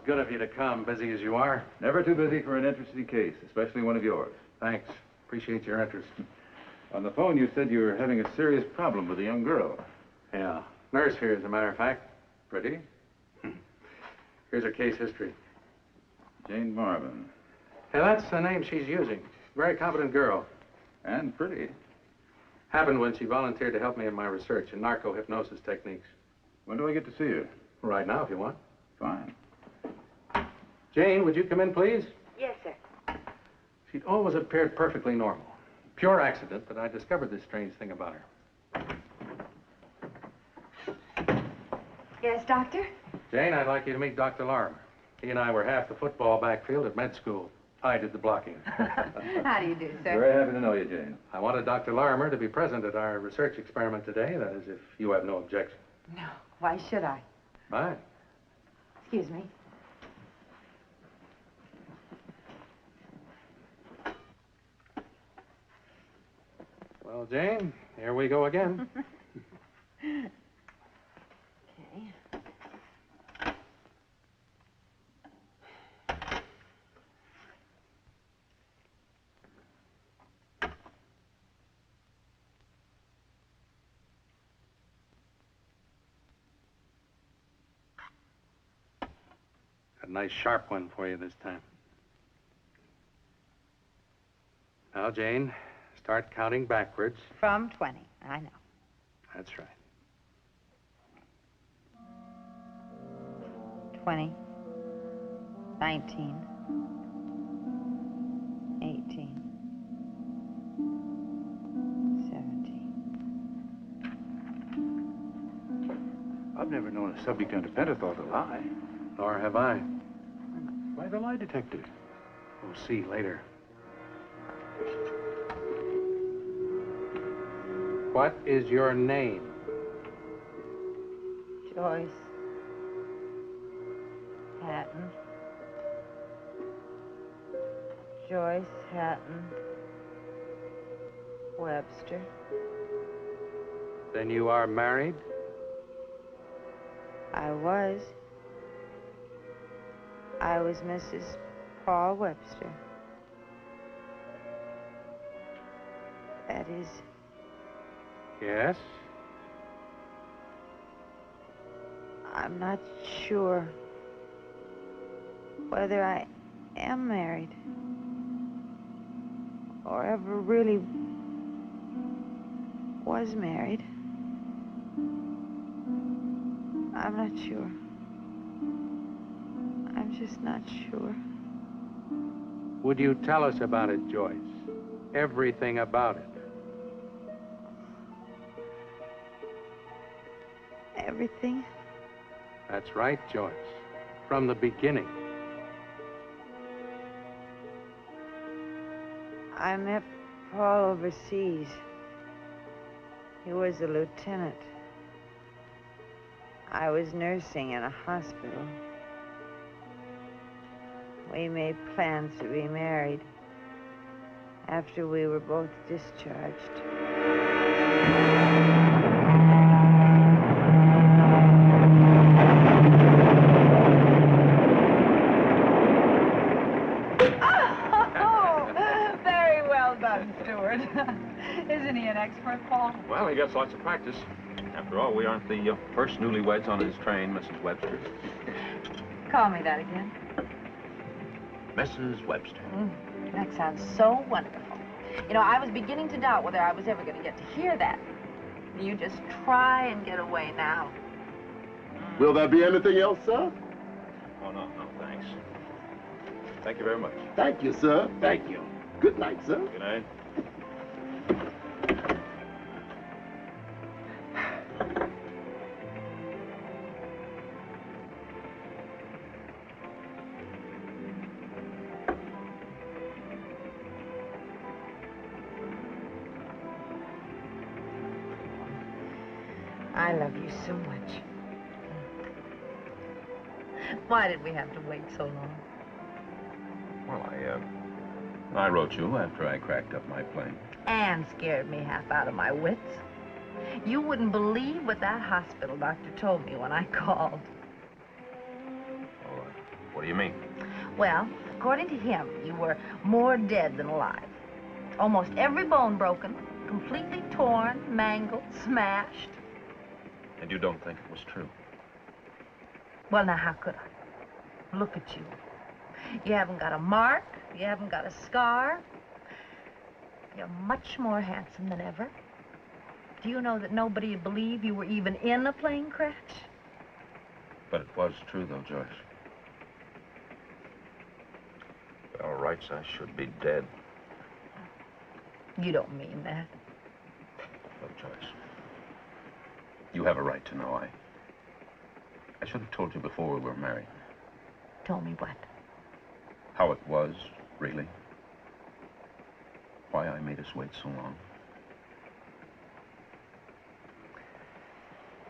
Good of you to come, busy as you are. Never too busy for an interesting case, especially one of yours. Thanks. Appreciate your interest. On the phone, you said you were having a serious problem with a young girl. Yeah. Nurse here, as a matter of fact. Pretty. Here's her case history. Jane Marvin. Hey, that's the name she's using. Very competent girl. And pretty. Happened when she volunteered to help me in my research in narco-hypnosis techniques. When do I get to see her? Right now, if you want. Fine. Jane, would you come in, please? Yes, sir. She'd always appeared perfectly normal. Pure accident, but I discovered this strange thing about her. Yes, doctor? Jane, I'd like you to meet Dr. Larimer. He and I were half the football backfield at med school. I did the blocking. How do you do, sir? Very happy to know you, Jane. I wanted Dr. Larimer to be present at our research experiment today. That is, if you have no objection. No. Why should I? Fine. Excuse me. Well, Jane, here we go again. Okay. A nice sharp one for you this time. Now, Jane, start counting backwards. From 20. I know. That's right. 20. 19. 18. 17. I've never known a subject under pentothal to lie. Nor have I. Why the lie detector? We'll see later. What is your name? Joyce. Hatton. Joyce Hatton. Webster. Then you are married? I was. I was Mrs. Paul Webster. That is, Yes. I'm not sure whether I am married or ever really was married. I'm not sure. I'm just not sure. Would you tell us about it, Joyce? Everything about it. Everything? That's right, Joyce. From the beginning. I met Paul overseas. He was a lieutenant. I was nursing in a hospital. We made plans to be married after we were both discharged. Isn't he an expert, Paul? Well, he gets lots of practice. After all, we aren't the first newlyweds on his train, Mrs. Webster. Call me that again. Mrs. Webster. That sounds so wonderful. You know, I was beginning to doubt whether I was ever going to get to hear that. You just try and get away now. Will there be anything else, sir? Oh, no, thanks. Thank you very much. Thank you, sir. Thank you. Good night, sir. Good night. I love you so much. Why did we have to wait so long? Well, I wrote you after I cracked up my plane. And scared me half out of my wits. You wouldn't believe what that hospital doctor told me when I called. Oh, What do you mean? Well, according to him, you were more dead than alive. Almost every bone broken, completely torn, mangled, smashed. And you don't think it was true? Well, now, how could I? Look at you. You haven't got a mark. You haven't got a scar. You're much more handsome than ever. Do you know that nobody would believe you were even in a plane crash? But it was true, though, Joyce. By all rights, I should be dead. You don't mean that. Look, Joyce, you have a right to know. I should have told you before we were married. Told me what? How it was, really. Why I made us wait so long.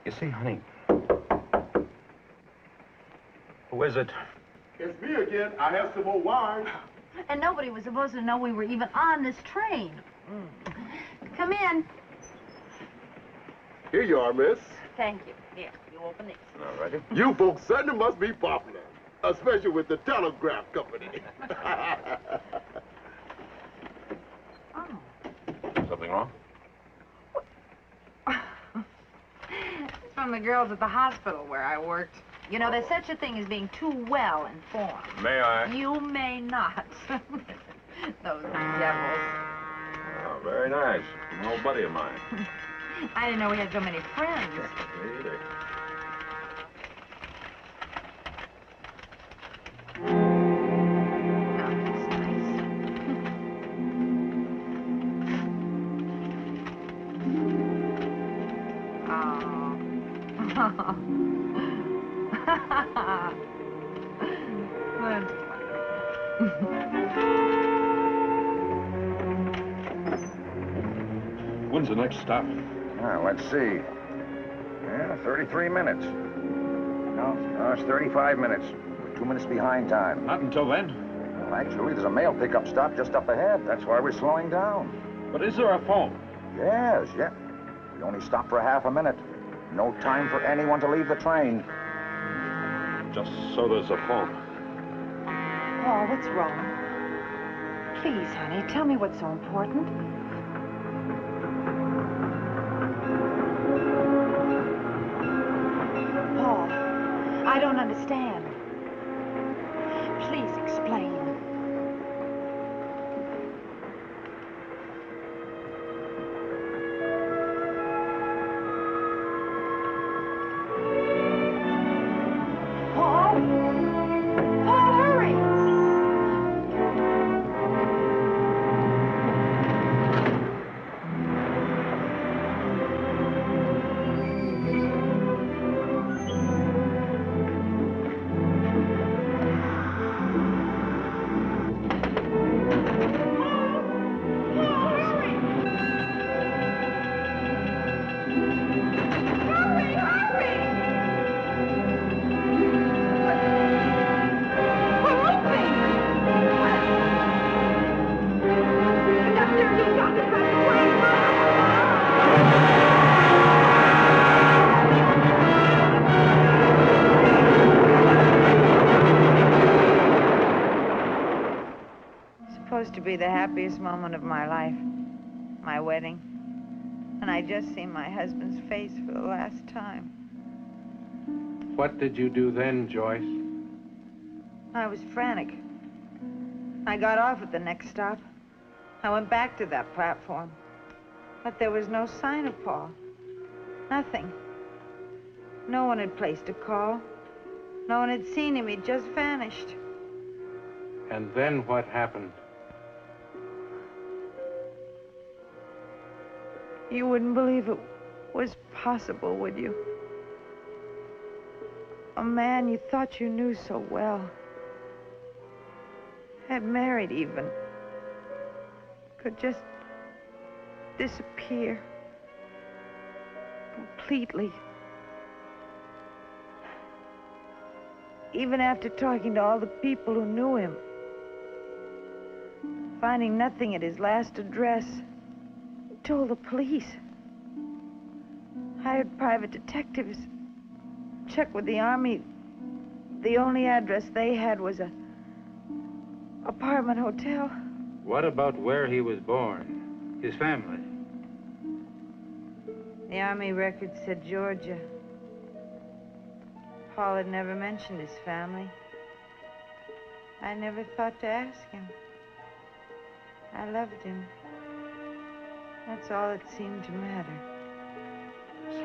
You see, honey. Who is it? It's me again. I have some more wine. And nobody was supposed to know we were even on this train. Come in. Here you are, miss. Thank you. Here, you open these. All righty. You folks certainly must be popular, especially with the telegraph company. Oh. Something wrong? It's from the girls at the hospital where I worked. You know, there's such a thing as being too well informed. May I? You may not. Those devils. Oh, very nice. An old buddy of mine. I didn't know we had so many friends. Me either. Oh, that's nice. Oh. That's When's the next stop? Let's see. Yeah, 33 minutes. No, it's 35 minutes. We're 2 minutes behind time. Not until then. Well, actually, there's a mail pickup stop just up ahead. That's why we're slowing down. But is there a phone? Yes, yeah. We only stopped for half a minute. No time for anyone to leave the train. Just so there's a phone. Paul, what's wrong? Please, honey, tell me what's so important. Paul, I don't understand. Please explain. Paul? Paul, hurry! Supposed to be the happiest moment of my life, my wedding. And I just seen my husband's face for the last time. What did you do then, Joyce? I was frantic. I got off at the next stop. I went back to that platform. But there was no sign of Paul. Nothing. No one had placed a call. No one had seen him. He'd just vanished. And then what happened? You wouldn't believe it was possible, would you? A man you thought you knew so well, had married even, could just disappear completely. Even after talking to all the people who knew him, finding nothing at his last address, he told the police, hired private detectives, checked with the army. The only address they had was a apartment hotel. What about where he was born? His family? The Army record said Georgia. Paul had never mentioned his family. I never thought to ask him. I loved him. That's all that seemed to matter.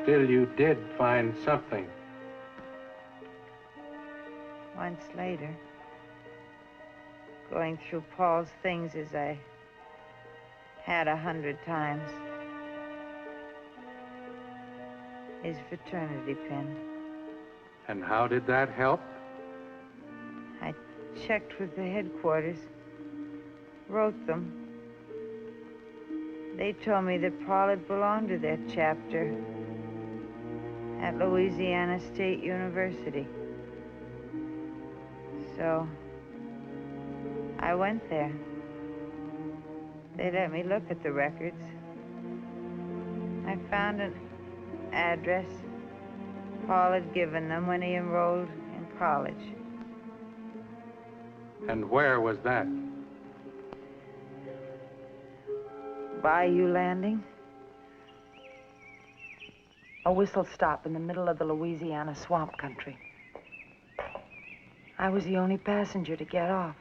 Still, you did find something. Months later, going through Paul's things as I had 100 times. His fraternity pin. And how did that help? I checked with the headquarters, wrote them. They told me that Paul had belonged to their chapter at Louisiana State University. So I went there. They let me look at the records. I found an address Paul had given them when he enrolled in college. And where was that? Bayou Landing. A whistle stop in the middle of the Louisiana swamp country. I was the only passenger to get off.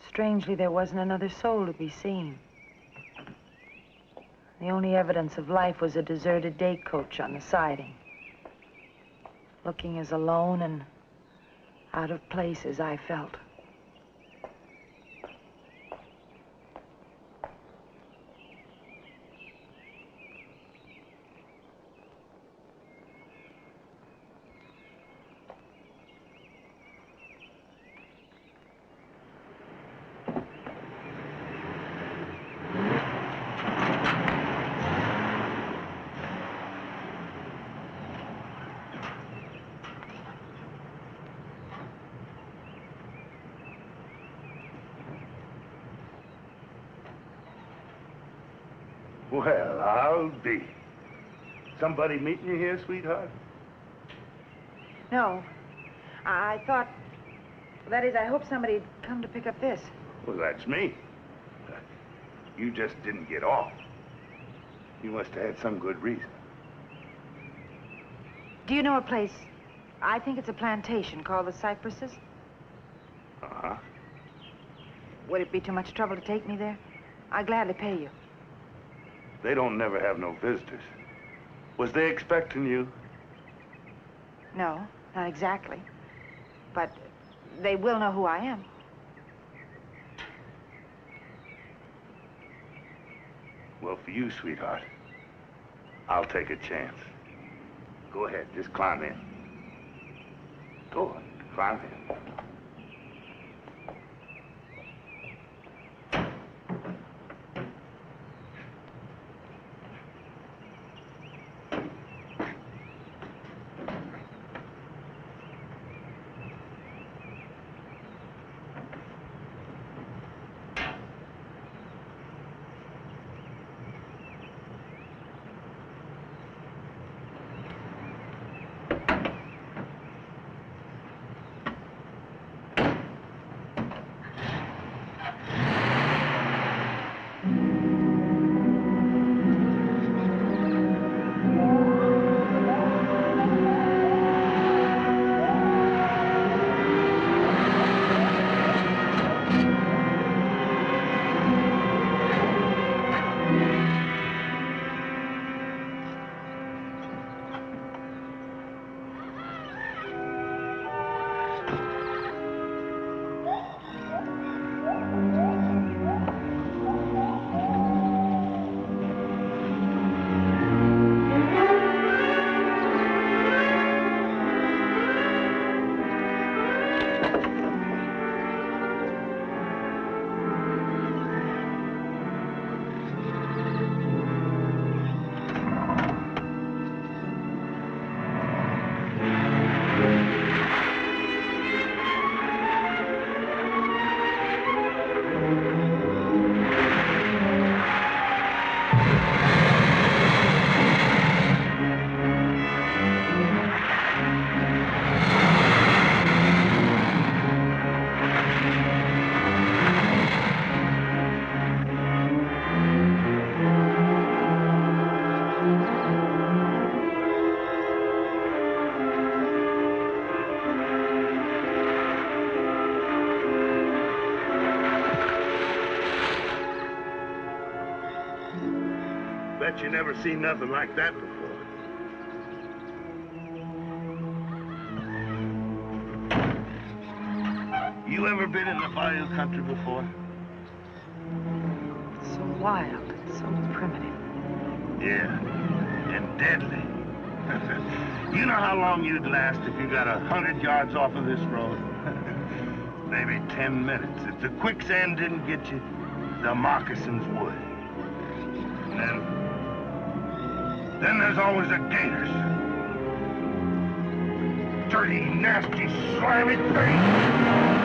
Strangely, there wasn't another soul to be seen. The only evidence of life was a deserted day coach on the siding. Looking as alone and out of place as I felt. Well, I'll be. Somebody meeting you here, sweetheart? No. I thought... That is, I hope somebody'd come to pick up this. Well, that's me. You just didn't get off. You must have had some good reason. Do you know a place? I think it's a plantation called the Cypresses. Uh-huh. Would it be too much trouble to take me there? I'd gladly pay you. They don't never have no visitors. Was they expecting you? No, not exactly. But they will know who I am. Well, for you, sweetheart, I'll take a chance. Go ahead, just climb in. Go on, climb in. Bet you never seen nothing like that before. You ever been in the bayou country before? It's so wild, so primitive. Yeah, and deadly. You know how long you'd last if you got 100 yards off of this road? Maybe 10 minutes. If the quicksand didn't get you, the moccasins would. And then there's always the gators. Dirty, nasty, slimy things!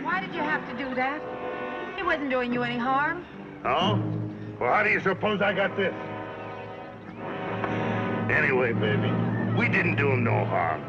Why did you have to do that? He wasn't doing you any harm. Oh? Well, how do you suppose I got this? Anyway, baby, we didn't do him no harm.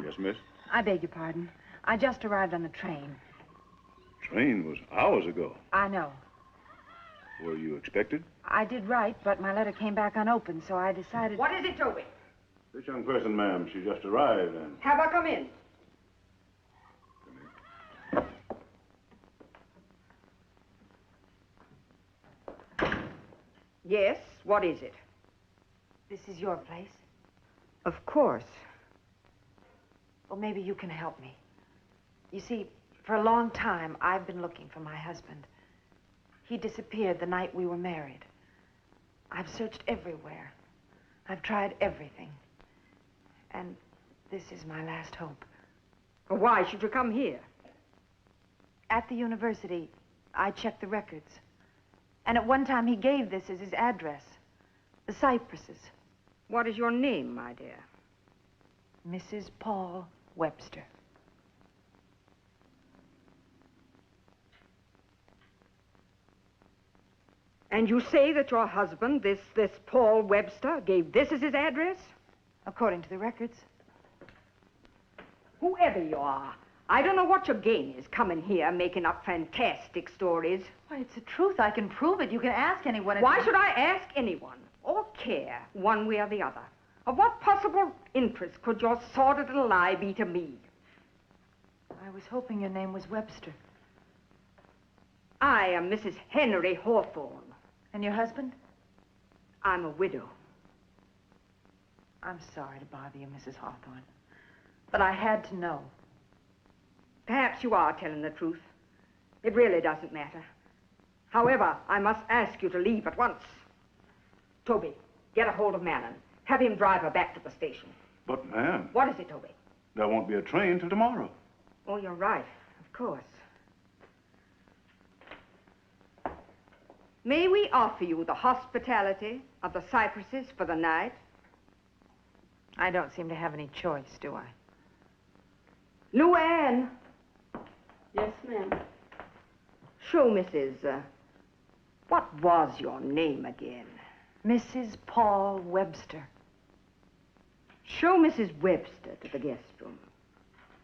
Yes, miss? I beg your pardon. I just arrived on the train. Train was hours ago. I know. Were you expected? I did write, but my letter came back unopened, so I decided... What is it, Toby? This young person, ma'am, she just arrived and... Have her come in. Yes, what is it? This is your place? Of course. Well, maybe you can help me. You see, for a long time, I've been looking for my husband. He disappeared the night we were married. I've searched everywhere. I've tried everything. And this is my last hope. Why should you come here? At the university, I checked the records. And at one time, he gave this as his address. The Cypresses. What is your name, my dear? Mrs. Paul Webster. And you say that your husband, this Paul Webster, gave this as his address? According to the records. Whoever you are, I don't know what your game is coming here making up fantastic stories. Why, it's the truth. I can prove it. You can ask anyone. Why should I ask anyone or care one way or the other? Of what possible interest could your sordid little lie be to me? I was hoping your name was Webster. I am Mrs. Henry Hawthorne. And your husband? I'm a widow. I'm sorry to bother you, Mrs. Hawthorne. But I had to know. Perhaps you are telling the truth. It really doesn't matter. However, I must ask you to leave at once. Toby, get a hold of Manon. Have him drive her back to the station. But, ma'am... What is it, Toby? There won't be a train till tomorrow. Oh, you're right. Of course. May we offer you the hospitality of the Cypresses for the night? I don't seem to have any choice, do I? Luann! Yes, ma'am. Show Mrs. What was your name again? Mrs. Paul Webster. Show Mrs. Webster to the guest room.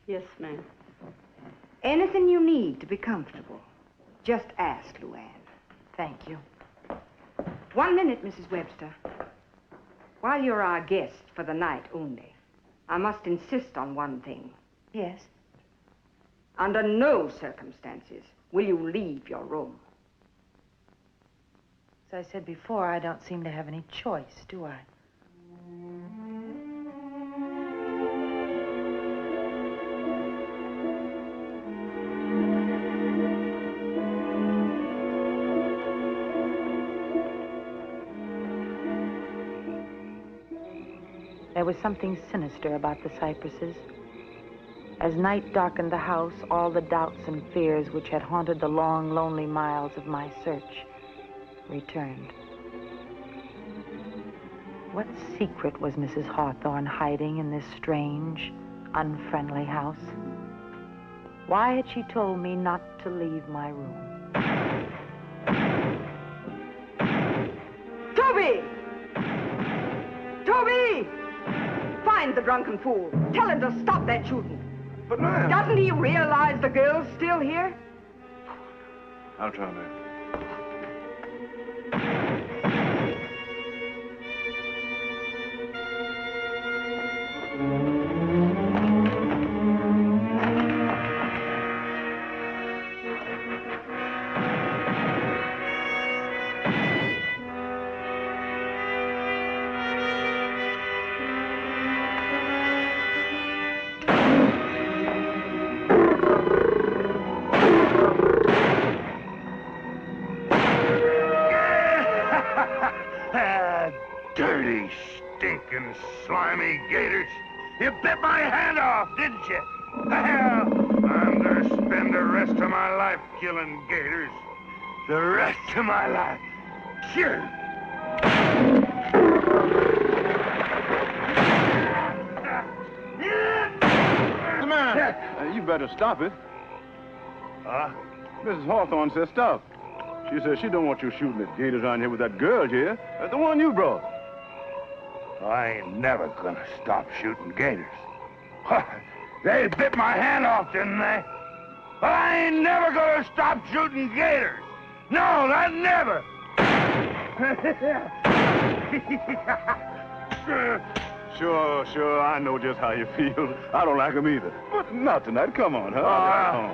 Yes, ma'am. Anything you need to be comfortable, just ask Luann. Thank you. 1 minute, Mrs. Webster. While you're our guest for the night only, I must insist on one thing. Yes? Under no circumstances will you leave your room. As I said before, I don't seem to have any choice, do I? There was something sinister about the cypresses. As night darkened the house, all the doubts and fears which had haunted the long, lonely miles of my search returned. What secret was Mrs. Hawthorne hiding in this strange, unfriendly house? Why had she told me not to leave my room? Toby! Toby! Find the drunken fool. Tell him to stop that shooting. But, ma'am... Doesn't he realize the girl's still here? I'll try, ma'am. Dirty, stinking, slimy gators. You bit my hand off, didn't you? Hell, I'm gonna spend the rest of my life killing gators. The rest of my life. Sure. Man, you better stop it. Huh? Mrs. Hawthorne says stop. She says she don't want you shooting at gators around here with that girl here. The one you brought. I ain't never gonna stop shooting gators. They bit my hand off, didn't they? But I ain't never gonna stop shooting gators. No, not never. Sure, I know just how you feel. I don't like them either. But not tonight. Come on, huh?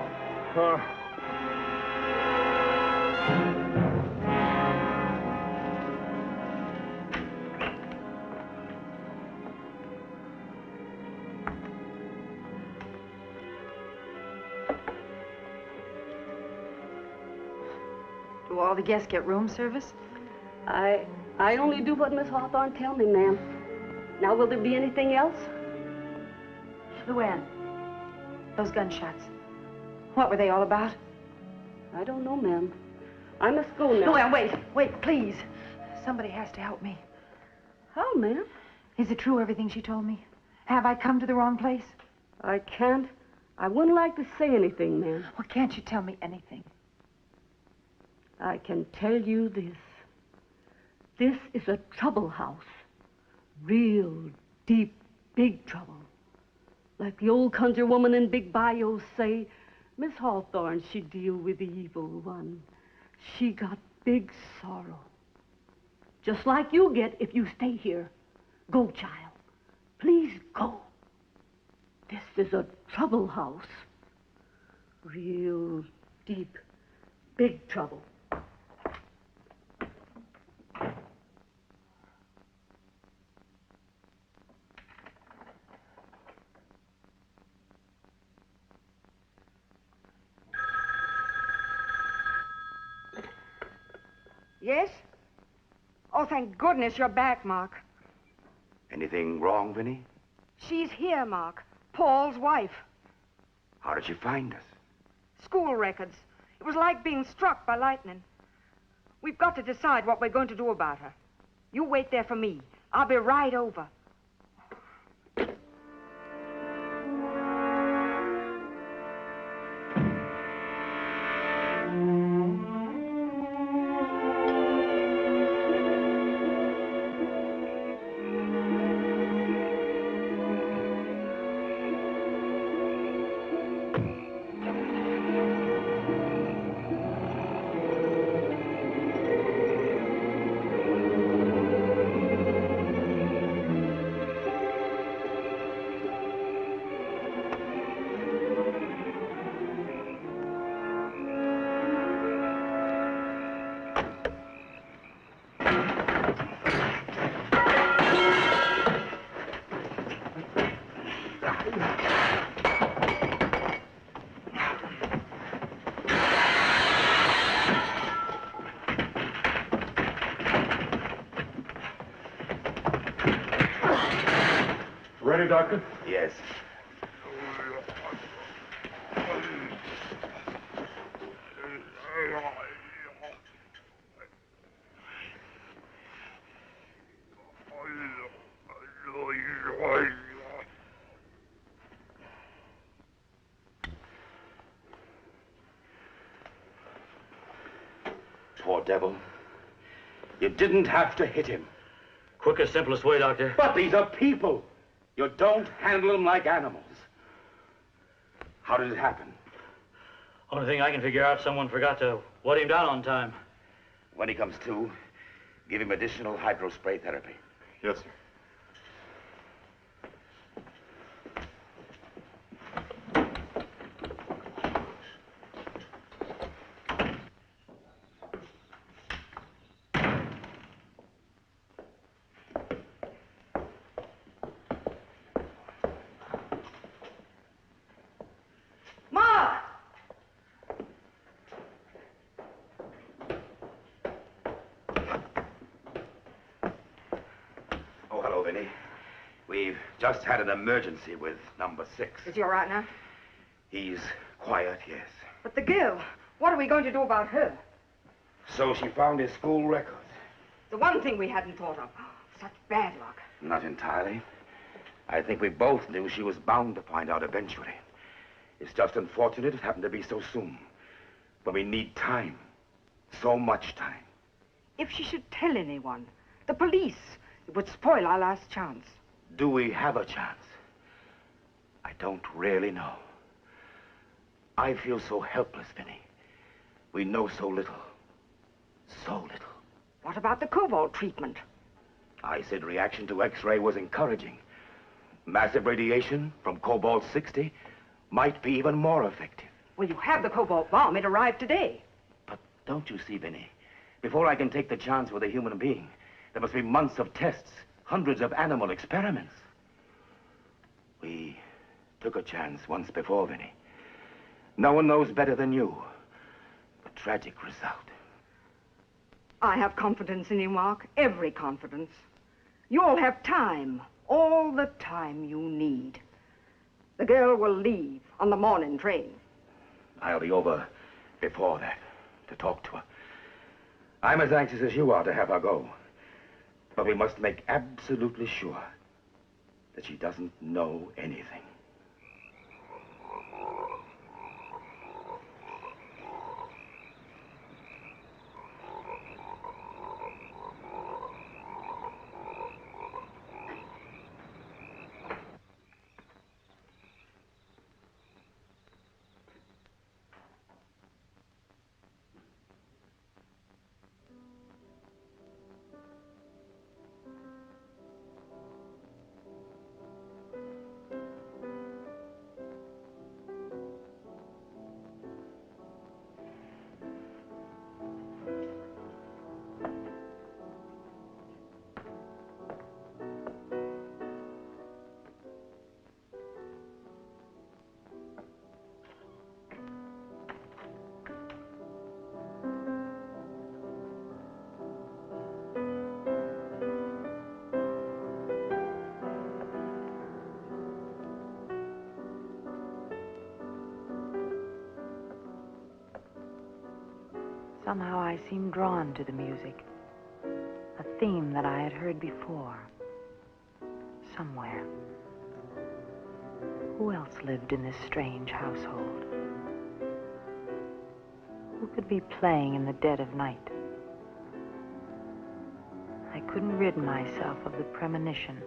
Do all the guests get room service? I only do what Miss Hawthorne tell me, ma'am. Now, will there be anything else? Luann, those gunshots. What were they all about? I don't know, ma'am. I must go now. Luann, wait, please. Somebody has to help me. How, ma'am? Is it true, everything she told me? Have I come to the wrong place? I can't. I wouldn't like to say anything, ma'am. Well, can't you tell me anything? I can tell you this. This is a trouble house. Real, deep, big trouble. Like the old conjure woman in Big Bayou say, Miss Hawthorne, she deal with the evil one. She got big sorrow. Just like you get if you stay here. Go, child. Please go. This is a trouble house. Real, deep, big trouble. Yes? Oh, thank goodness you're back, Mark. Anything wrong, Vinny? She's here, Mark. Paul's wife. How did you find us? School records. It was like being struck by lightning. We've got to decide what we're going to do about her. You wait there for me. I'll be right over. Ready, Doctor? Yes. Poor devil. You didn't have to hit him. Quickest, simplest way, Doctor. But these are people. You don't handle them like animals. How did it happen? Only thing I can figure out, someone forgot to wet him down on time. When he comes to, give him additional hydrospray therapy. Yes, sir. Oh, hello, Vinny. We've just had an emergency with number 6. Is he all right now? He's quiet, yes. But the girl, what are we going to do about her? So she found his school records. The one thing we hadn't thought of. Such bad luck. Not entirely. I think we both knew she was bound to find out eventually. It's just unfortunate it happened to be so soon. But we need time. So much time. If she should tell anyone, the police, it would spoil our last chance. Do we have a chance? I don't really know. I feel so helpless, Vinny. We know so little. So little. What about the cobalt treatment? I said reaction to X-ray was encouraging. Massive radiation from cobalt-60 might be even more effective. Well, you have the cobalt bomb. It arrived today. But don't you see, Vinny? Before I can take the chance with a human being, there must be months of tests, hundreds of animal experiments. We took a chance once before, Vinny. No one knows better than you. The tragic result. I have confidence in you, Mark. Every confidence. You'll have time. All the time you need. The girl will leave on the morning train. I'll be over before that to talk to her. I'm as anxious as you are to have her go. But we must make absolutely sure that she doesn't know anything. Somehow I seemed drawn to the music. A theme that I had heard before. Somewhere. Who else lived in this strange household? Who could be playing in the dead of night? I couldn't rid myself of the premonition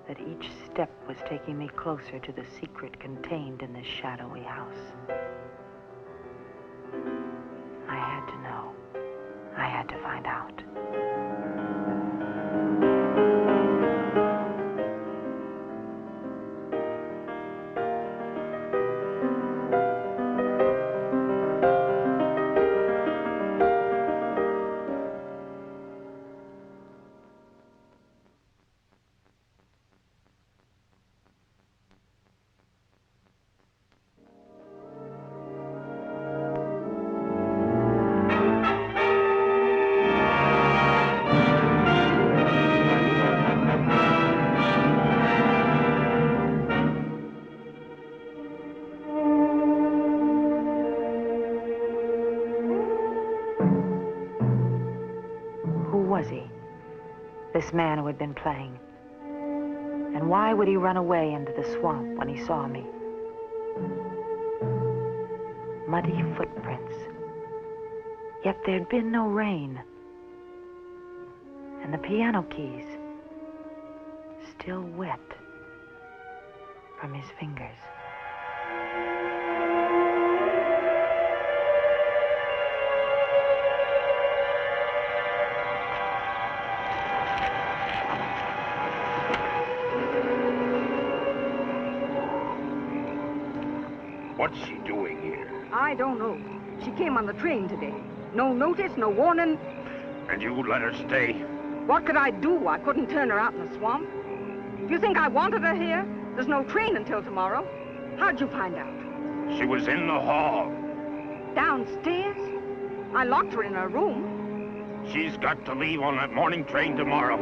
that each step was taking me closer to the secret contained in this shadowy house. I had to know. I had to find out. This man who had been playing. And why would he run away into the swamp when he saw me? Muddy footprints. Yet there'd been no rain. And the piano keys, still wet from his fingers. What's she doing here? I don't know. She came on the train today. No notice, no warning. And you let her stay? What could I do? I couldn't turn her out in the swamp. Do you think I wanted her here? There's no train until tomorrow. How'd you find out? She was in the hall. Downstairs? I locked her in her room. She's got to leave on that morning train tomorrow.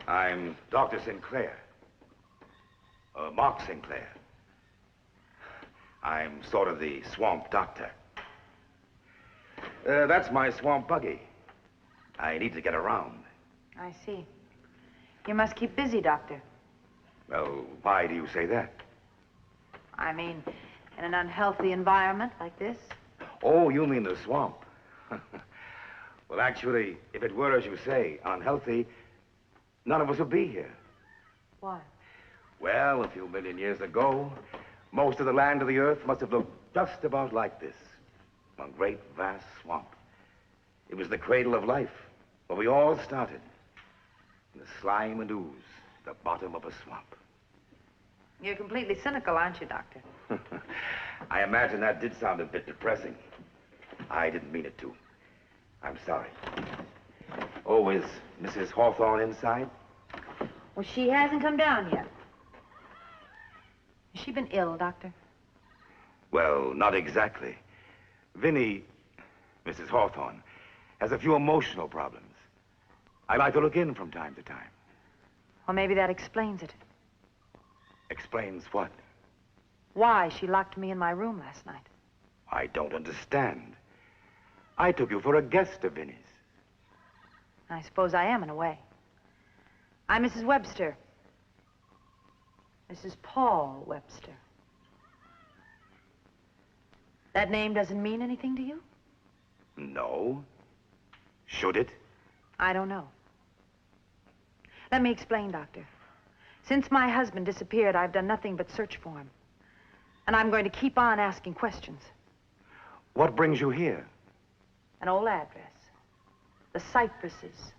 I'm Dr. Sinclair. Mark Sinclair. I'm sort of the swamp doctor. That's my swamp buggy. I need to get around. I see. You must keep busy, Doctor. Well, why do you say that? I mean, in an unhealthy environment like this. Oh, you mean the swamp. Well, actually, if it were as you say, unhealthy, none of us would be here. Why? Well, a few million years ago, most of the land of the earth must have looked just about like this. A great, vast swamp. It was the cradle of life, where we all started. In the slime and ooze, the bottom of a swamp. You're completely cynical, aren't you, Doctor? I imagine that did sound a bit depressing. I didn't mean it to. I'm sorry. Oh, is Mrs. Hawthorne inside? Well, she hasn't come down yet. Has she been ill, Doctor? Well, not exactly. Vinnie, Mrs. Hawthorne, has a few emotional problems. I like to look in from time to time. Well, maybe that explains it. Explains what? Why she locked me in my room last night. I don't understand. I took you for a guest of Vinnie's. I suppose I am in a way. I'm Mrs. Webster. Mrs. Paul Webster. That name doesn't mean anything to you? No. Should it? I don't know. Let me explain, Doctor. Since my husband disappeared, I've done nothing but search for him. And I'm going to keep on asking questions. What brings you here? An old address. The cypresses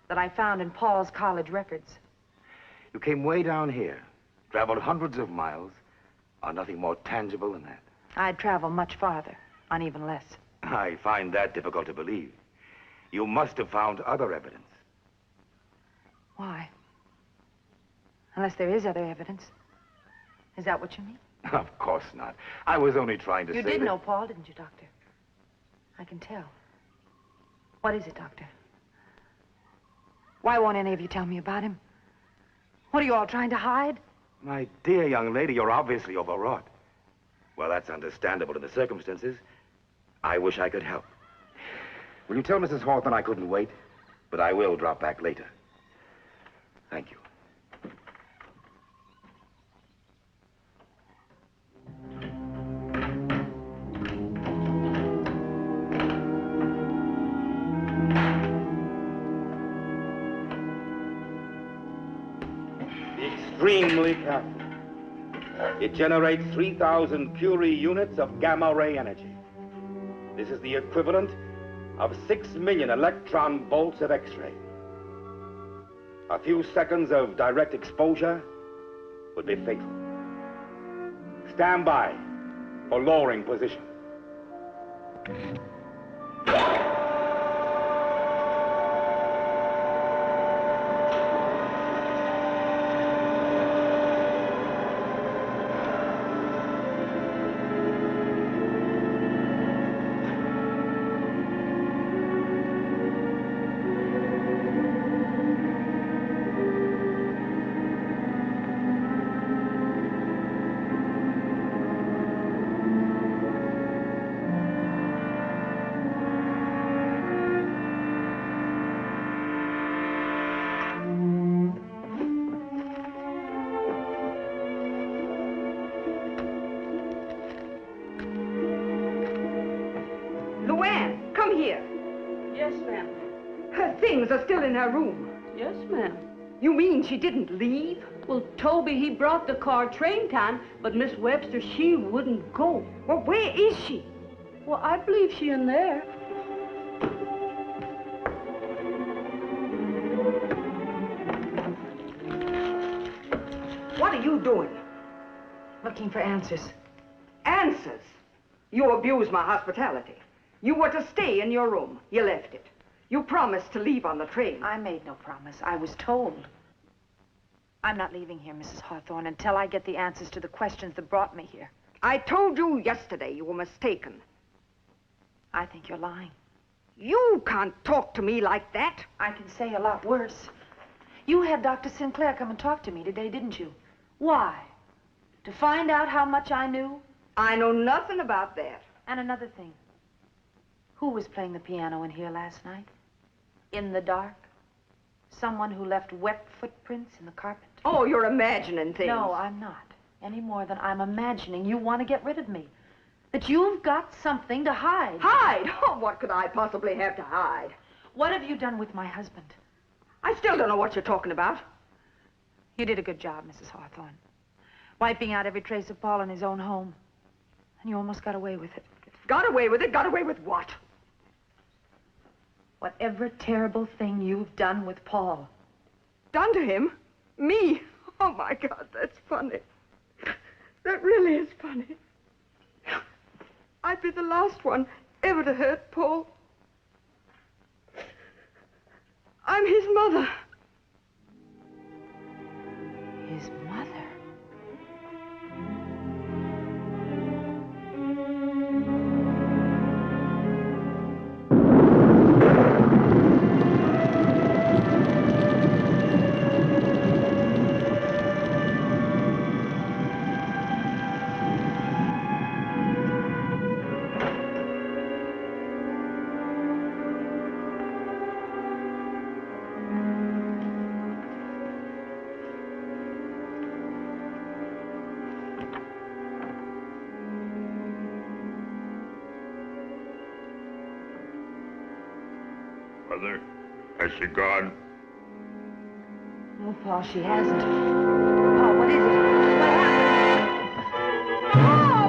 that I found in Paul's college records. You came way down here, traveled hundreds of miles, on nothing more tangible than that. I'd travel much farther, on even less. I find that difficult to believe. You must have found other evidence. Why? Unless there is other evidence. Is that what you mean? Of course not. I was only trying to say You did that... know Paul, didn't you, Doctor? I can tell. What is it, Doctor? Why won't any of you tell me about him? What are you all trying to hide? My dear young lady, you're obviously overwrought. Well, that's understandable in the circumstances. I wish I could help. Will you tell Mrs. Hawthorne I couldn't wait? But I will drop back later. Thank you. extremely careful. It generates 3,000 Curie units of gamma ray energy. This is the equivalent of 6 million electron bolts of X-ray. A few seconds of direct exposure would be fatal. Stand by for lowering position. Luann, come here. Yes, ma'am. Her things are still in her room. Yes, ma'am. You mean she didn't leave? Well, Toby, he brought the car train time, but Miss Webster, she wouldn't go. Well, where is she? Well, I believe she in there. What are you doing? Looking for answers. Answers? You abused my hospitality. You were to stay in your room. You left it. You promised to leave on the train. I made no promise. I was told. I'm not leaving here, Mrs. Hawthorne, until I get the answers to the questions that brought me here. I told you yesterday you were mistaken. I think you're lying. You can't talk to me like that. I can say a lot worse. You had Dr. Sinclair come and talk to me today, didn't you? Why? To find out how much I knew? I know nothing about that. And another thing. Who was playing the piano in here last night? In the dark? Someone who left wet footprints in the carpet? Oh, you're imagining things. No, I'm not. Any more than I'm imagining you want to get rid of me. That you've got something to hide. Hide? Oh, what could I possibly have to hide? What have you done with my husband? I still don't know what you're talking about. You did a good job, Mrs. Hawthorne. Wiping out every trace of Paul in his own home. And you almost got away with it. Got away with it? Got away with what? Whatever terrible thing you've done with Paul. Done to him? Me? Oh, my God, that's funny. That really is funny. I'd be the last one ever to hurt Paul. I'm his mother. His mother? Mother, has she gone? No, Paul, she hasn't. Paul, what is it? What happened? Paul!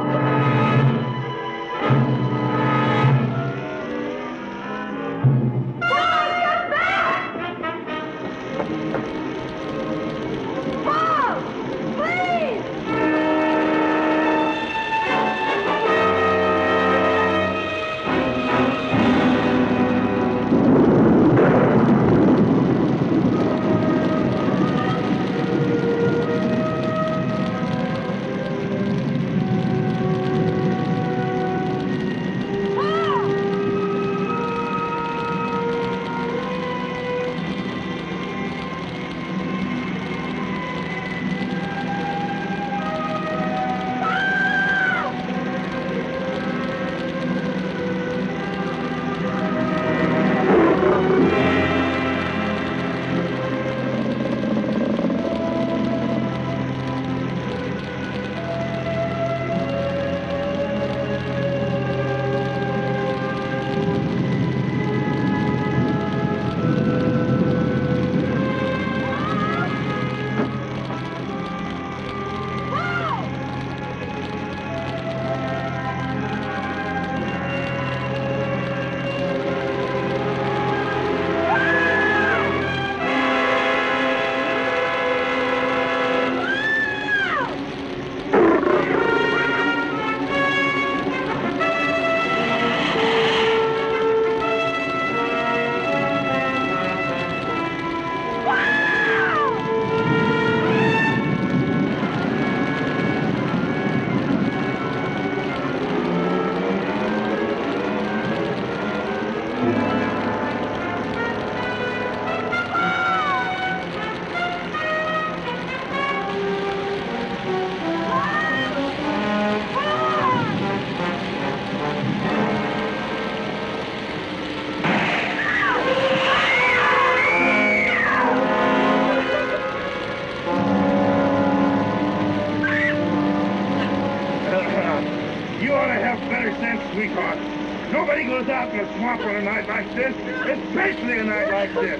course. Nobody goes out in the swamp on a night like this, especially a night like this.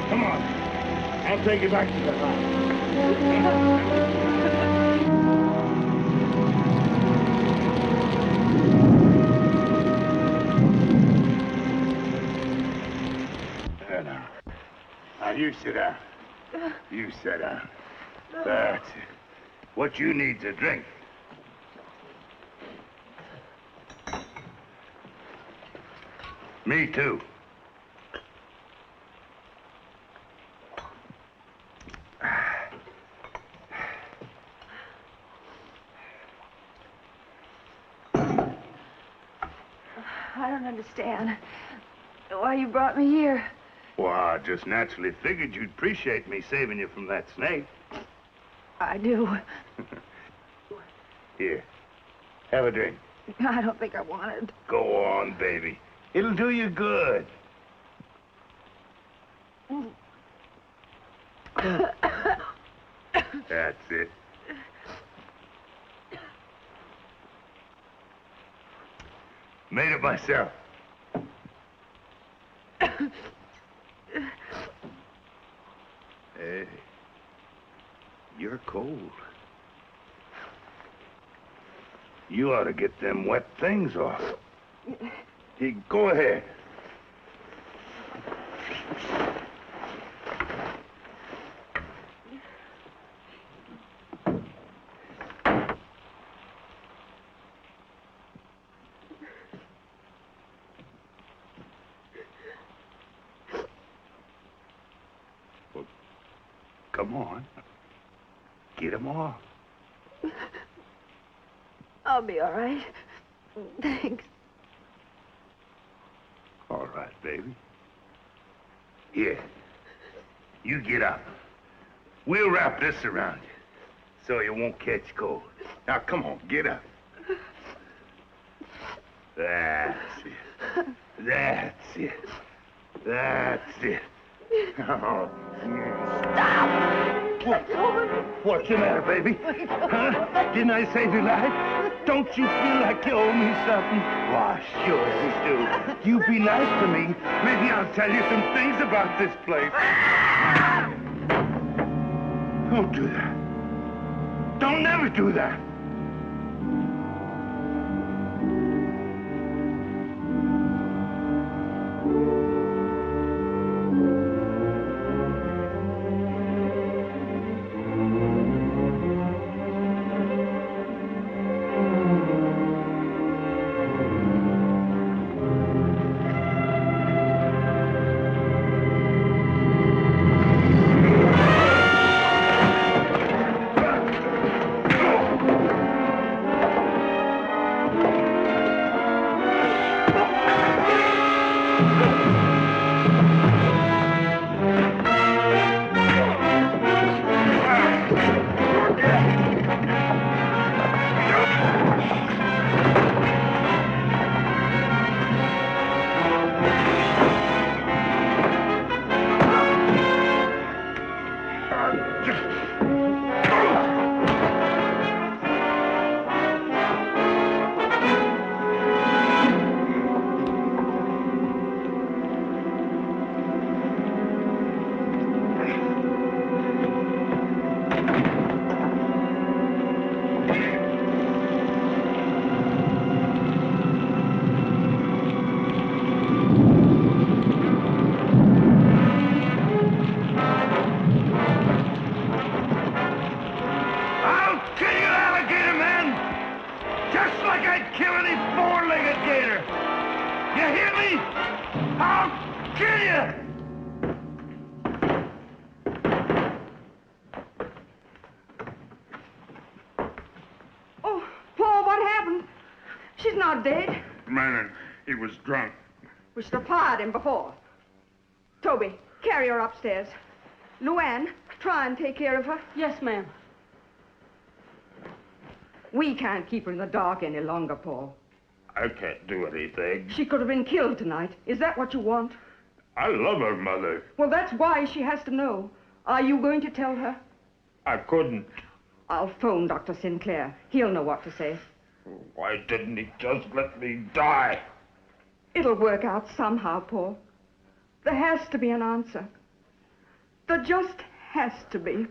Come on. I'll take you back to the house. Now, you sit down. You sit down. That's it. What you need's a drink. Me too. I don't understand why you brought me here. Well, I just naturally figured you'd appreciate me saving you from that snake. I do. Here, have a drink. I don't think I want it. Go on, baby. It'll do you good. That's it. Made it myself. Hey, you're cold. You ought to get them wet things off. Hey, go ahead. Well, come on. Get them off. I'll be all right. Thanks. All right, baby. Here, you get up. We'll wrap this around you so you won't catch cold. Now, come on, get up. That's it. That's it. That's it. Oh. Stop! What's the matter, baby? Huh? Didn't I save your life? Don't you feel like you owe me something? Why, sure you do. You be nice to me. Maybe I'll tell you some things about this place. Don't do that. Don't never do that. She's not dead. Man, he was drunk. We should have fired him before. Toby, carry her upstairs. Luann, try and take care of her. Yes, ma'am. We can't keep her in the dark any longer, Paul. I can't do anything. She could have been killed tonight. Is that what you want? I love her, Mother. Well, that's why she has to know. Are you going to tell her? I couldn't. I'll phone Dr. Sinclair. He'll know what to say. Why didn't he just let me die? It'll work out somehow, Paul. There has to be an answer. There just has to be.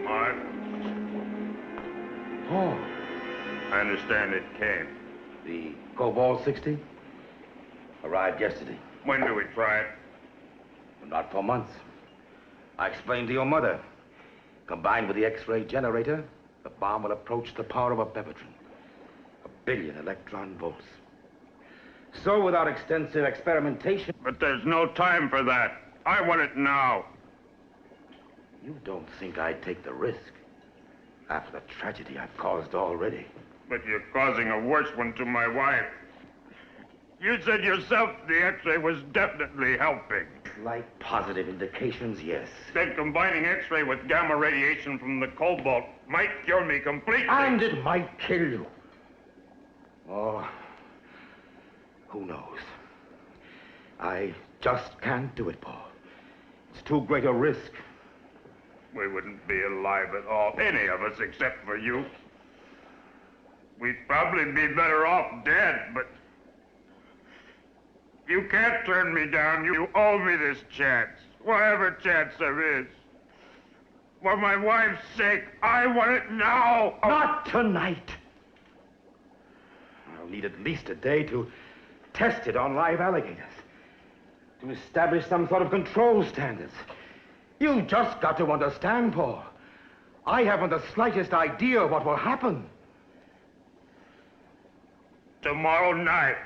Mark? Paul. I understand it came. The Cobalt 60 arrived yesterday. When do we try it? Not for months. I explained to your mother. Combined with the X-ray generator, the bomb will approach the power of a bevotron. 1 billion electron volts. So without extensive experimentation... But there's no time for that. I want it now. You don't think I'd take the risk after the tragedy I've caused already. But you're causing a worse one to my wife. You said yourself the X-ray was definitely helping. Slight positive indications, yes. Then combining X-ray with gamma radiation from the cobalt might cure me completely. And it might kill you. Oh, who knows? I just can't do it, Paul. It's too great a risk. We wouldn't be alive at all, any of us except for you. We'd probably be better off dead, but... You can't turn me down. You owe me this chance. Whatever chance there is. For my wife's sake, I want it now. Not tonight. I'll need at least a day to test it on live alligators. To establish some sort of control standards. You just got to understand, Paul. I haven't the slightest idea what will happen. Tomorrow night.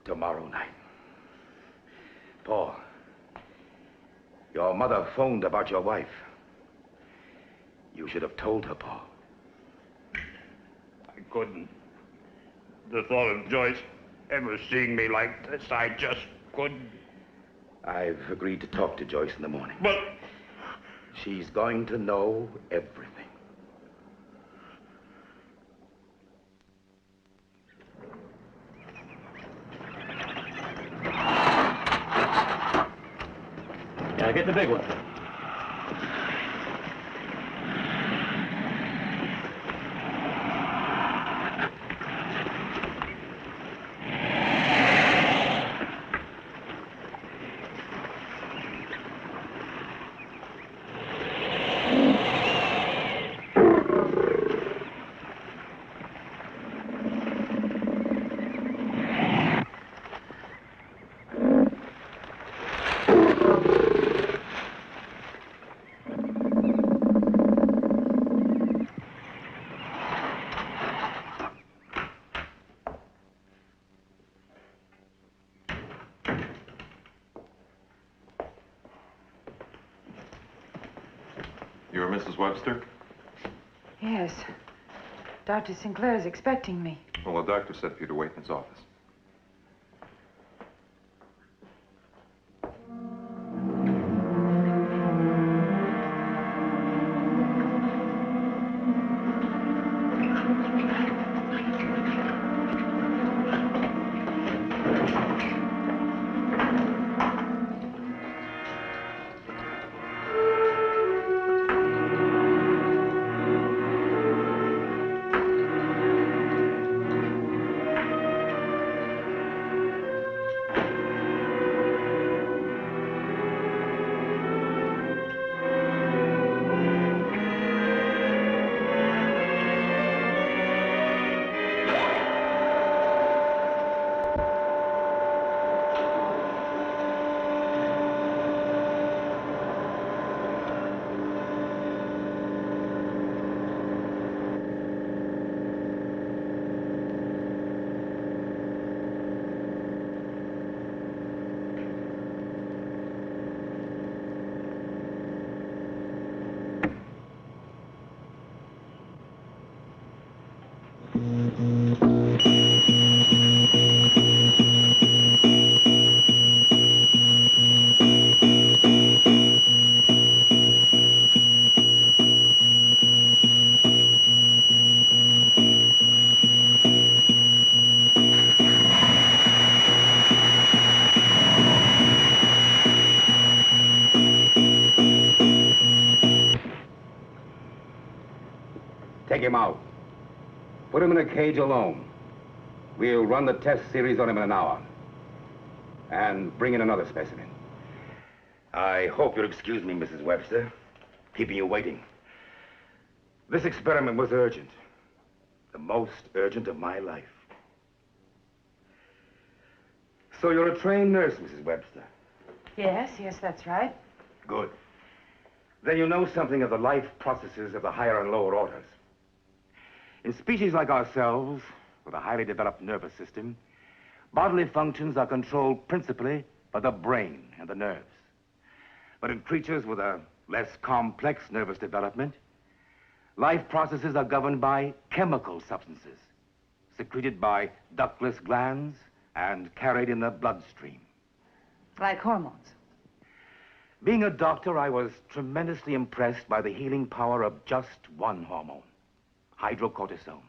Tomorrow night. Paul, your mother phoned about your wife. You should have told her, Paul. I couldn't. The thought of Joyce ever seeing me like this, I just couldn't. I've agreed to talk to Joyce in the morning. But... She's going to know everything. Yeah, get the big one. You're Mrs. Webster? Yes. Dr. Sinclair is expecting me. Well, the doctor said for you to wait in his office. Put him in a cage alone. We'll run the test series on him in an hour. And bring in another specimen. I hope you'll excuse me, Mrs. Webster, keeping you waiting. This experiment was urgent. The most urgent of my life. So you're a trained nurse, Mrs. Webster? Yes, that's right. Good. Then you know something of the life processes of the higher and lower orders. In species like ourselves, with a highly developed nervous system, bodily functions are controlled principally by the brain and the nerves. But in creatures with a less complex nervous development, life processes are governed by chemical substances, secreted by ductless glands and carried in the bloodstream. Like hormones. Being a doctor, I was tremendously impressed by the healing power of just one hormone, hydrocortisone.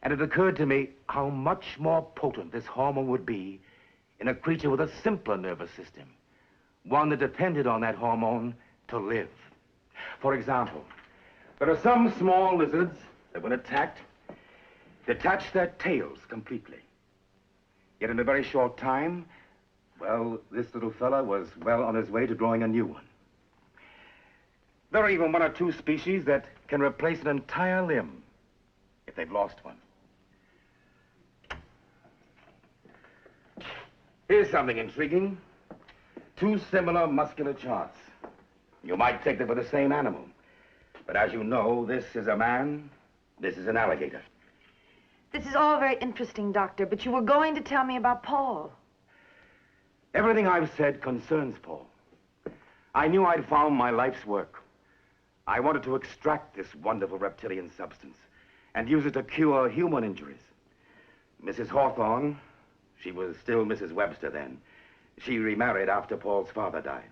And it occurred to me how much more potent this hormone would be in a creature with a simpler nervous system, one that depended on that hormone to live. For example, there are some small lizards that, when attacked, detach their tails completely. Yet in a very short time, well, this little fella was well on his way to growing a new one. There are even one or two species that can replace an entire limb if they've lost one. Here's something intriguing. Two similar muscular charts. You might take them for the same animal. But as you know, this is a man, this is an alligator. This is all very interesting, Doctor, but you were going to tell me about Paul. Everything I've said concerns Paul. I knew I'd found my life's work. I wanted to extract this wonderful reptilian substance and use it to cure human injuries. Mrs. Hawthorne, she was still Mrs. Webster then. She remarried after Paul's father died.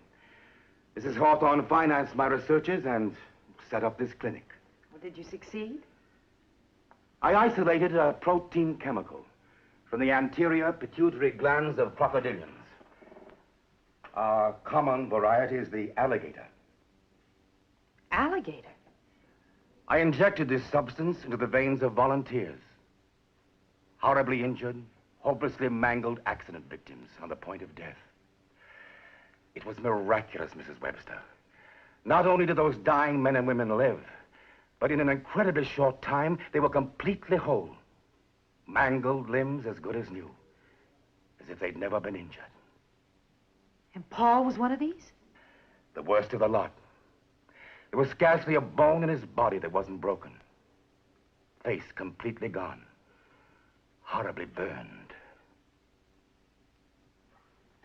Mrs. Hawthorne financed my researches and set up this clinic. Well, did you succeed? I isolated a protein chemical from the anterior pituitary glands of crocodilians. Our common variety is the alligator. Alligator? I injected this substance into the veins of volunteers. Horribly injured, hopelessly mangled accident victims on the point of death. It was miraculous, Mrs. Webster. Not only did those dying men and women live, but in an incredibly short time, they were completely whole. Mangled limbs as good as new, as if they'd never been injured. And Paul was one of these? The worst of the lot. There was scarcely a bone in his body that wasn't broken. Face completely gone. Horribly burned.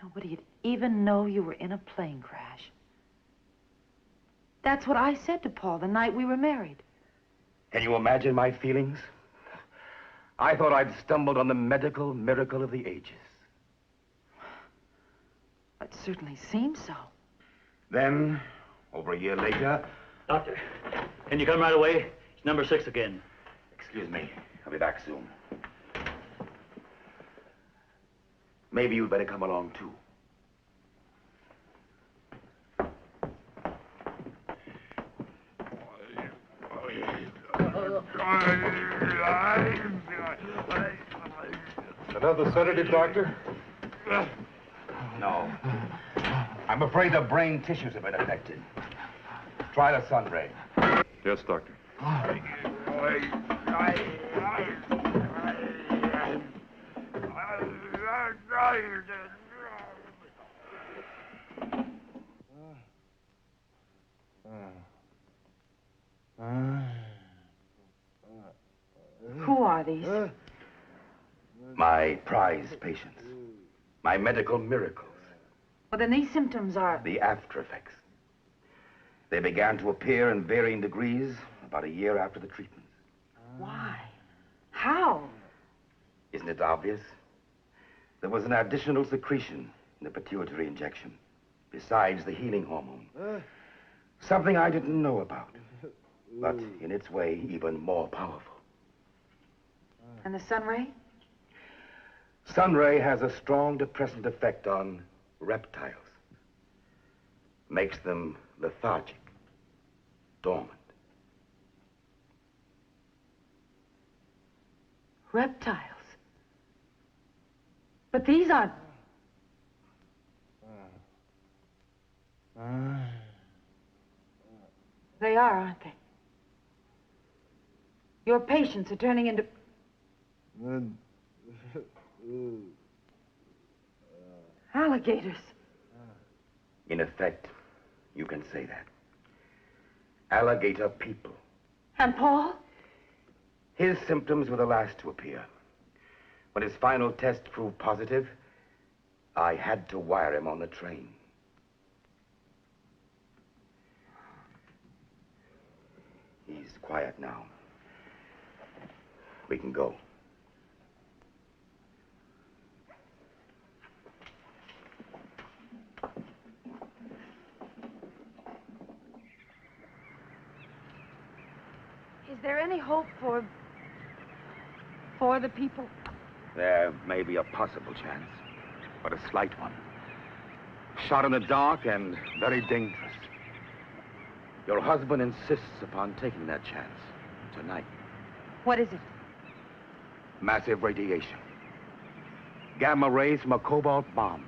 Nobody'd even know you were in a plane crash. That's what I said to Paul the night we were married. Can you imagine my feelings? I thought I'd stumbled on the medical miracle of the ages. It certainly seems so. Then, over a year later... Doctor, can you come right away? It's number 6 again. Excuse me. I'll be back soon. Maybe you'd better come along, too. Another sedative, Doctor? No. I'm afraid the brain tissues have been affected. Try the sun ray. Yes, Doctor. Who are these? My prize patients. My medical miracles. Well, then these symptoms are... The after effects. They began to appear in varying degrees about a year after the treatment. Why? How? Isn't it obvious? There was an additional secretion in the pituitary injection, besides the healing hormone. Something I didn't know about, but in its way, even more powerful. And the sun ray? Sun ray has a strong depressant effect on reptiles. Makes them lethargic, dormant. Reptiles. But these aren't... They are, aren't they? Your patients are turning into... alligators. In effect, you can say that. Alligator people. And Paul? His symptoms were the last to appear. When his final test proved positive, I had to wire him on the train. He's quiet now. We can go. Is there any hope for the people? There may be a possible chance, but a slight one. Shot in the dark and very dangerous. Your husband insists upon taking that chance tonight. What is it? Massive radiation. Gamma rays from a cobalt bomb,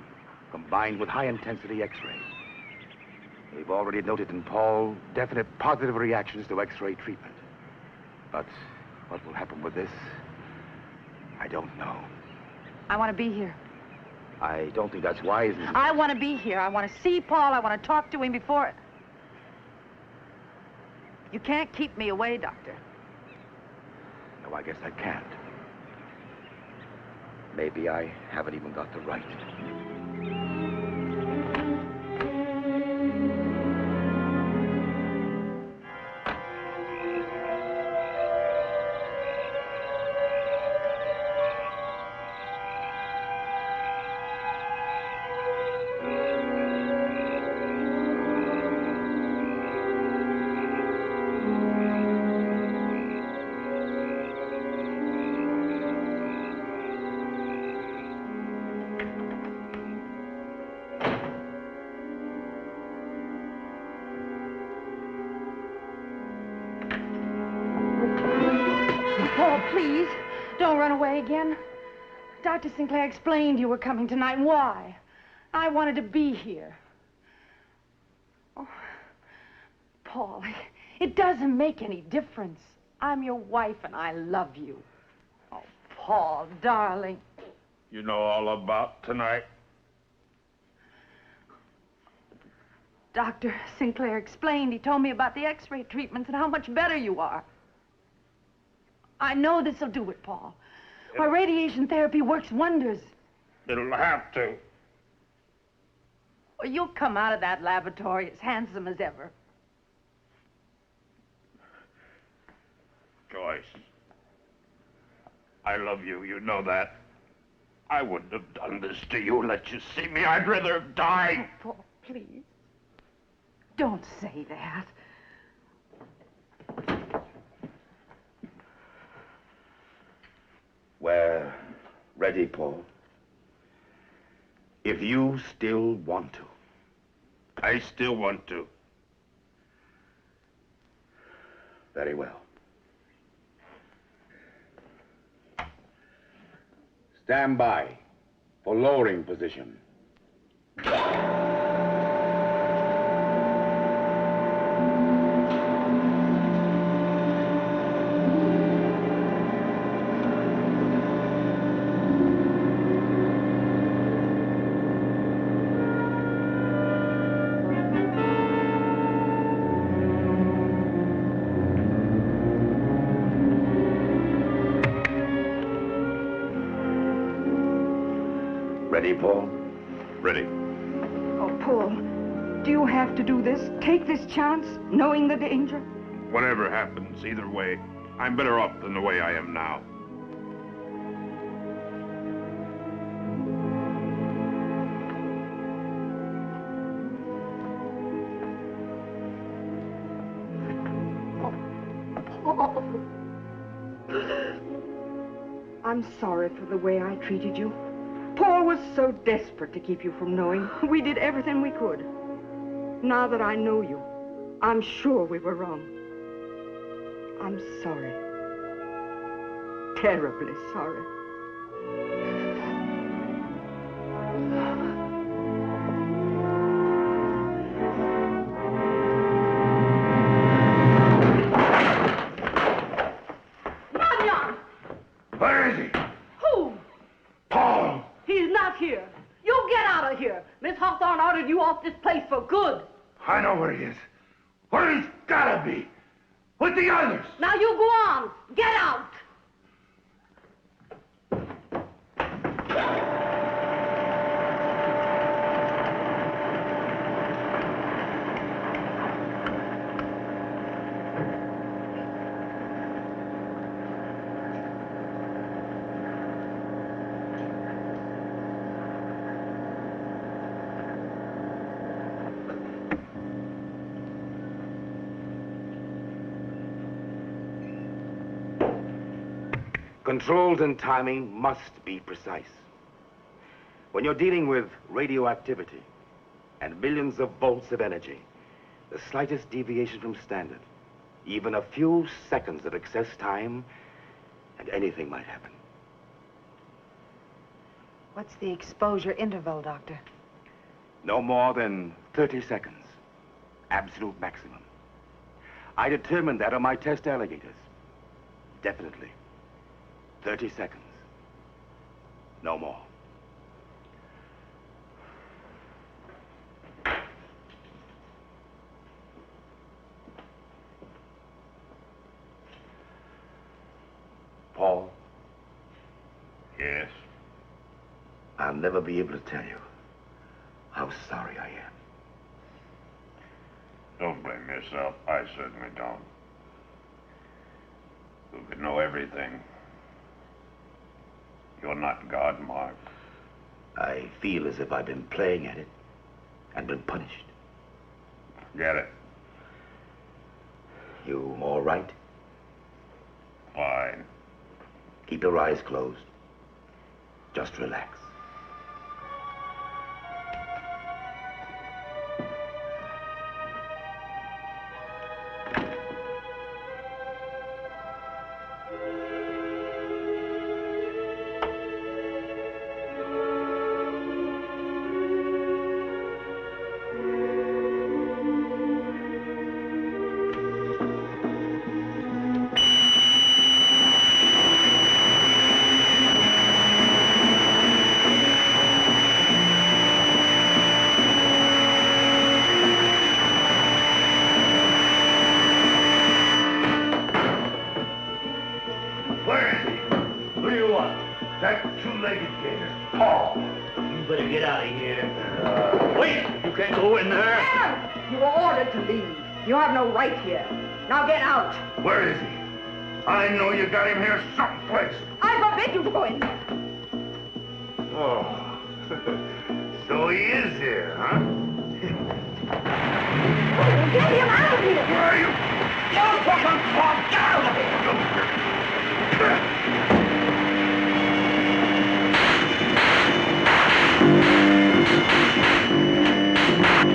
combined with high-intensity X-rays. We've already noted in Paul definite positive reactions to X-ray treatment. But what will happen with this, I don't know. I want to be here. I don't think that's wise. I want to be here. I want to see Paul. I want to talk to him before... You can't keep me away, Doctor. No, I guess I can't. Maybe I haven't even got the right. Please, don't run away again. Dr. Sinclair explained you were coming tonight. Why? I wanted to be here. Oh, Paul, it doesn't make any difference. I'm your wife and I love you. Oh, Paul, darling. You know all about tonight? Dr. Sinclair explained. He told me about the X-ray treatments and how much better you are. I know this'll do it, Paul. My radiation therapy works wonders. It'll have to. Well, you'll come out of that laboratory as handsome as ever. Joyce, I love you. You know that. I wouldn't have done this to you. Let you see me. I'd rather have died. Oh, Paul, please. Don't say that. We're ready, Paul. If you still want to. I still want to. Very well. Stand by for lowering position. Ready, Paul? Ready. Oh, Paul, do you have to do this? Take this chance, knowing the danger? Whatever happens, either way, I'm better off than the way I am now. Paul. I'm sorry for the way I treated you. Paul was so desperate to keep you from knowing. We did everything we could. Now that I know you, I'm sure we were wrong. I'm sorry. terribly sorry. Where is he? Who? Paul! He's not here. You get out of here. Miss Hawthorne ordered you off this place for good. I know where he is. Where he's gotta be. With the others. Now you go on. Get out. Controls and timing must be precise. When you're dealing with radioactivity and millions of volts of energy, the slightest deviation from standard, even a few seconds of excess time, and anything might happen. What's the exposure interval, Doctor? No more than 30 seconds. Absolute maximum. I determined that on my test alligators. Definitely. 30 seconds. No more. Paul? Yes? I'll never be able to tell you how sorry I am. Don't blame yourself. I certainly don't. Who could know everything? You're not God, Mark. I feel as if I've been playing at it and been punished. Get it? You all right? Fine. Keep your eyes closed. Just relax. That two-legged gator, Paul. You better get out of here. Wait! You can't go in there. You were ordered to leave. You have no right here. Now get out. Where is he? I know you got him here someplace. I forbid you to go in there. Oh. So he is here, huh? Get him out of here! Where are you? You fucking Paul! Get out of here!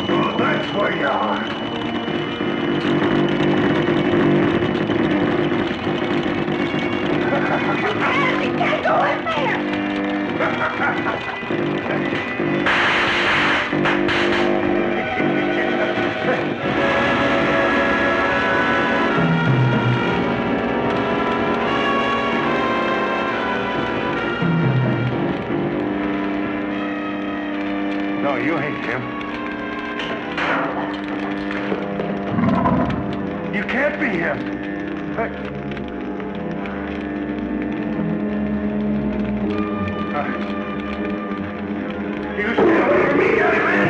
Oh, that's where you are. He can't go in there! No, you ain't him. You can't be him. You still hear me, man?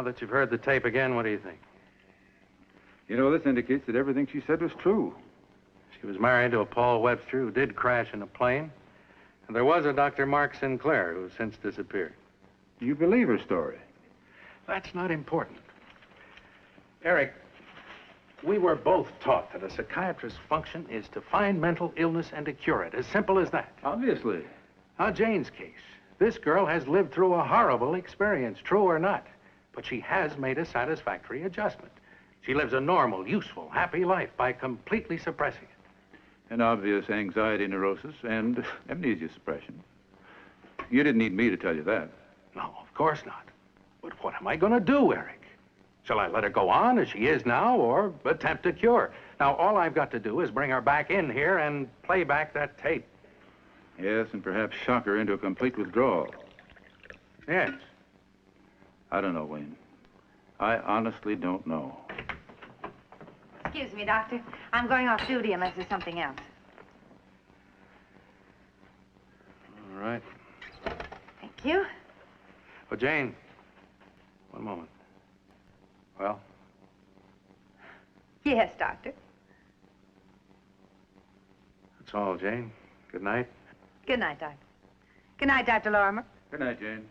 Now that you've heard the tape again, what do you think? You know, this indicates that everything she said was true. She was married to a Paul Webster who did crash in a plane. And there was a Dr. Mark Sinclair who's since disappeared. You believe her story? That's not important. Eric, we were both taught that a psychiatrist's function is to find mental illness and to cure it. As simple as that. Obviously. Now, Jane's case. This girl has lived through a horrible experience, true or not. But she has made a satisfactory adjustment. She lives a normal, useful, happy life by completely suppressing it. An obvious anxiety neurosis and amnesia suppression. You didn't need me to tell you that. No, of course not. But what am I going to do, Eric? Shall I let her go on as she is now or attempt a cure? Now, all I've got to do is bring her back in here and play back that tape. Yes, and perhaps shock her into a complete withdrawal. Yes. I don't know, Wayne. I honestly don't know. Excuse me, Doctor. I'm going off duty unless there's something else. All right. Thank you. Oh, Jane. One moment. Well? Yes, Doctor. That's all, Jane. Good night. Good night, Doctor. Good night, Dr. Lorimer. Good night, Jane.